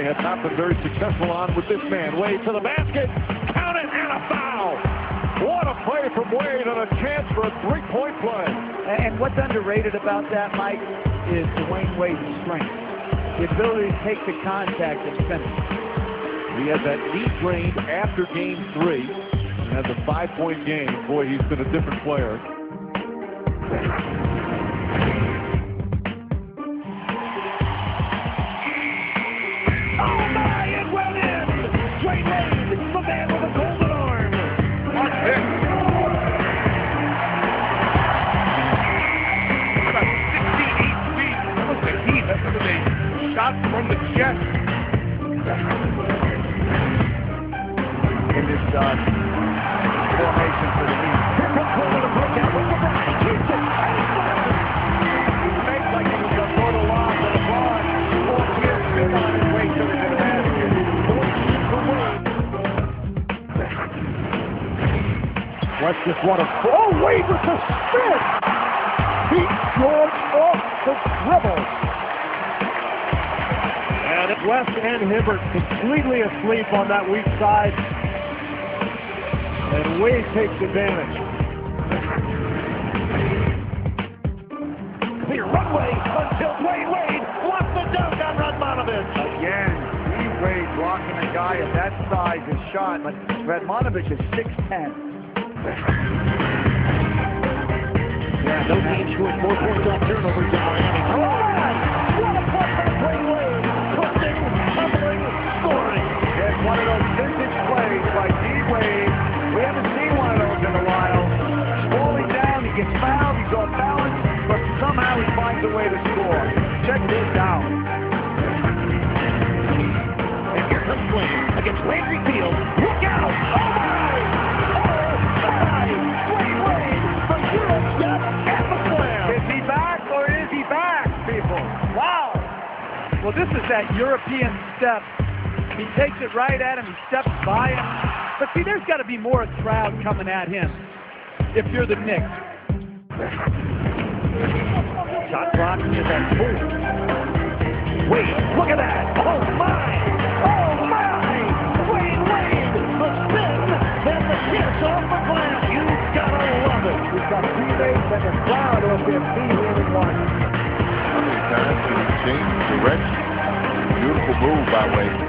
have not been very successful on with this man. Wade to the basket, count it, and a foul. What a play from Wade and a chance for a three-point play. And what's underrated about that, Mike, is Dwayne Wade's strength. The ability to take the contact and finish. He had that knee drained after game 3 and has a 5-point game. Boy, he's been a different player. Oh my, it went in! Dwayne Wade, the man with a golden arm. Watch this. About 68 feet. That was the heat. That's what they shot from the chest. In this formation for the Heat. Here comes Coleman to break out with LeBron. He keeps it. He makes like he was going to throw the lob to LeBron. 4 years spin on his way to the basket. 14 for Wade. West just want to... Oh, Wade with the spin! Beat George off the dribble. And West and Hibbert completely asleep on that weak side. And Wade takes advantage. Clear runway until Dwayne Wade wants the dunk on Radmanovich. Again, Wade blocking a guy of that size is shot, but Radmanovich is 6'10". Yeah, no game scored 4 points off turnovers in Miami. What a play by Dwayne Wade. Cutting, tumbling, scoring. It's one of those vintage plays by D. Wade. We haven't seen one of those in a while. Falling down, he gets fouled, he's off balance, but somehow he finds a way to score. Check this out. And here comes Wade against Landry Field. Look out! Oh my! Oh my! Dwayne Wade from Europe step at the slam. Is he back or is he back, people? Wow! Well, this is that European step. He takes it right at him. He steps by him. But see, there's got to be more crowd coming at him if you're the Knicks. Shot clock is at 4. Wade, look at that! Oh my! Oh my! Dwayne Wade, the spin, then the kiss off the glass. You've gotta love it. We've got teammates and the crowd up there feeling one. How many times did he change direction? Beautiful move by Wade.